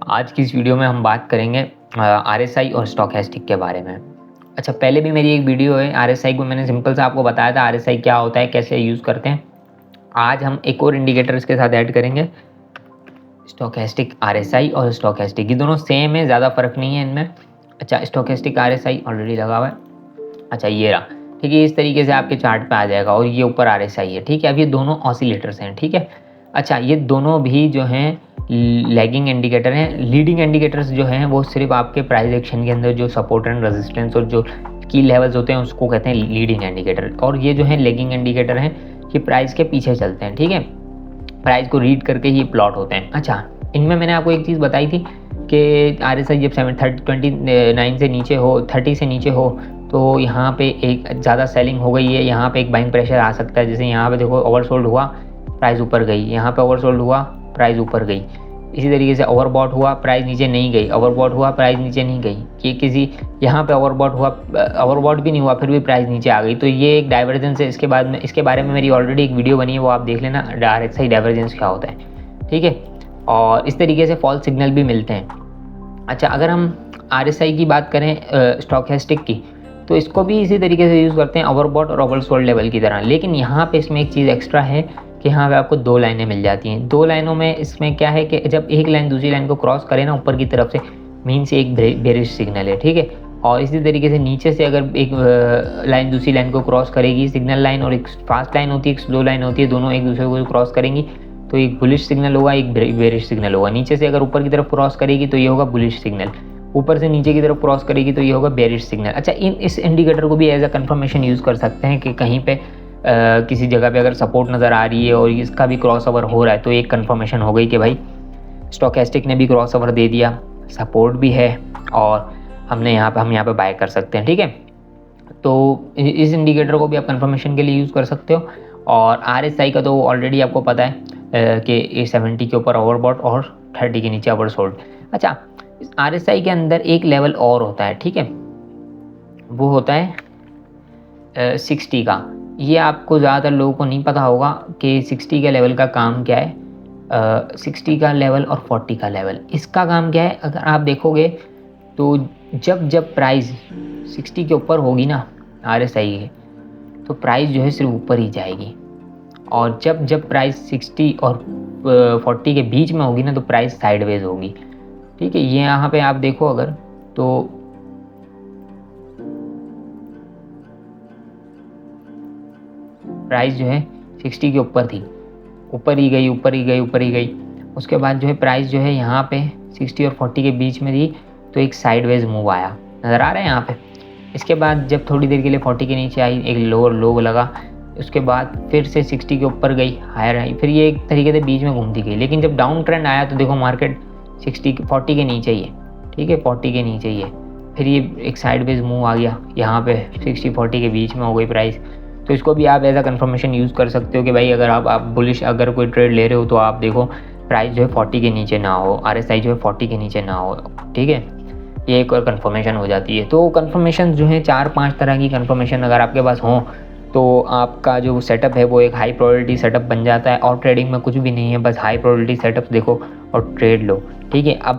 आज की इस वीडियो में हम बात करेंगे RSI और स्टोकेस्टिक के बारे में। अच्छा, पहले भी मेरी एक वीडियो है RSI को मैंने सिंपल सा आपको बताया था RSI क्या होता है, कैसे यूज़ करते हैं। आज हम एक और इंडिकेटर इसके साथ ऐड करेंगे, स्टोकेस्टिक RSI और स्टोकेस्टिक, ये दोनों सेम है, ज़्यादा फ़र्क नहीं है इनमें। अच्छा, स्टोकेस्टिक RSI ऑलरेडी लगा हुआ है। अच्छा, ये रहा, ठीक है। इस तरीके से आपके चार्ट पे आ जाएगा और ये ऊपर RSI है, ठीक है। अब ये दोनों ऑसिलेटर्स हैं, ठीक है। अच्छा, ये दोनों भी जो हैं लैगिंग इंडिकेटर हैं। लीडिंग इंडिकेटर्स जो हैं वो सिर्फ आपके प्राइस एक्शन के अंदर जो सपोर्ट एंड रेजिस्टेंस और जो की लेवल्स होते हैं उसको कहते हैं लीडिंग इंडिकेटर, और ये जो है लैगिंग इंडिकेटर हैं, कि प्राइस के पीछे चलते हैं, ठीक है। प्राइस को रीड करके ही प्लॉट होते हैं। अच्छा, इनमें मैंने आपको एक चीज़ बताई थी कि RSI जब 29 से नीचे हो, 30 से नीचे हो, तो यहाँ पे एक ज़्यादा सेलिंग हो गई है, यहाँ पे एक बाइंग प्रेशर आ सकता है। जैसे यहाँ पे देखो ओवरसोल्ड हुआ, प्राइस ऊपर गई, यहाँ पे ओवरसोल्ड हुआ, प्राइस ऊपर गई। इसी तरीके से ओवरबॉट हुआ, प्राइस नीचे नहीं गई, ओवरबॉट हुआ, प्राइस नीचे नहीं गई। कि किसी यहाँ पे ओवरबॉट हुआ, ओवरबॉट भी नहीं हुआ, फिर भी प्राइस नीचे आ गई, तो ये एक डाइवर्जेंस है। इसके बाद में इसके बारे में मेरी ऑलरेडी एक वीडियो बनी है, वो आप देख लेना, RSI डाइवर्जेंस क्या होता है, ठीक है। और इस तरीके से फॉल्स सिग्नल भी मिलते हैं। अच्छा, अगर हम RSI की बात करें स्टोकेस्टिक की, तो इसको भी इसी तरीके से यूज़ करते हैं, ओवरबॉट और ओवरसोल्ड लेवल की तरह। लेकिन यहाँ पे इसमें एक चीज़ एक्स्ट्रा है कि यहाँ पे आपको दो लाइनें मिल जाती हैं। दो लाइनों में इसमें क्या है कि जब एक लाइन दूसरी लाइन को क्रॉस करे ना ऊपर की तरफ से, मीन्स एक बेरिश सिग्नल है, ठीक है। और इसी तरीके से नीचे से अगर एक लाइन दूसरी लाइन को क्रॉस करेगी, सिग्नल लाइन, और एक फास्ट लाइन होती है, एक स्लो लाइन होती है, दोनों एक दूसरे को क्रॉस करेंगी तो एक बुलिश सिग्नल होगा, एक बेरिश सिग्नल होगा। नीचे से अगर ऊपर की तरफ क्रॉस करेगी तो ये होगा बुलिश सिग्नल, ऊपर से नीचे की तरफ क्रॉस करेगी तो ये होगा बेरिश सिग्नल। अच्छा, इस इंडिकेटर को भी एज अ कंफर्मेशन यूज़ कर सकते हैं कि कहीं पे किसी जगह पे अगर सपोर्ट नज़र आ रही है और इसका भी क्रॉस ओवर हो रहा है, तो एक कंफर्मेशन हो गई कि भाई स्टोकेस्टिक ने भी क्रॉस ओवर दे दिया, सपोर्ट भी है, और हम यहाँ पे बाय कर सकते हैं, ठीक है। तो इस इंडिकेटर को भी आप कंफर्मेशन के लिए यूज़ कर सकते हो। और RSI का तो ऑलरेडी आपको पता है कि 70 के ऊपर ओवरबॉट और 30 के नीचे ओवरसोल्ड। अच्छा, RSI के अंदर एक लेवल और होता है, ठीक है, वो होता है 60 का। ये आपको ज़्यादातर लोगों को नहीं पता होगा कि 60 के लेवल का काम क्या है। 60 का लेवल और 40 का लेवल, इसका काम क्या है, अगर आप देखोगे तो जब प्राइस 60 के ऊपर होगी ना RSI के, तो प्राइस जो है सिर्फ ऊपर ही जाएगी, और जब प्राइस 60 और 40 के बीच में होगी ना, तो प्राइस साइडवेज होगी, ठीक है। ये यहाँ पे आप देखो अगर, तो प्राइस जो है 60 के ऊपर थी, ऊपर ही गई, ऊपर ही गई, ऊपर ही गई। उसके बाद जो है प्राइस जो है यहाँ पे 60 और 40 के बीच में थी, तो एक साइडवेज मूव आया, नज़र आ रहा है यहाँ पे। इसके बाद जब थोड़ी देर के लिए 40 के नीचे आई, एक लोअर लो लगा, उसके बाद फिर से 60 के ऊपर गई, हायर आई, फिर ये एक तरीके से बीच में घूमती गई। लेकिन जब डाउन ट्रेंड आया तो देखो मार्केट 40 के नीचे ही है, ठीक है, 40 के नीचे ही है। फिर ये एक साइडवेज मूव आ गया, यहाँ पे 60-40 के बीच में हो गई प्राइस। तो इसको भी आप एज अ कंफर्मेशन यूज़ कर सकते हो कि भाई अगर आप बुलिश अगर कोई ट्रेड ले रहे हो, तो आप देखो प्राइस जो है 40 के नीचे ना हो, RSI जो है 40 के नीचे ना हो, ठीक है। ये एक और कंफर्मेशन हो जाती है। तो कंफर्मेशन जो है 4-5 तरह की कंफर्मेशन अगर आपके पास हो, तो आपका जो सेटअप है वो एक हाई प्रोबेबिलिटी सेटअप बन जाता है। और ट्रेडिंग में कुछ भी नहीं है, बस हाई प्रोबेबिलिटी सेटअप देखो और ट्रेड लो, ठीक है। अब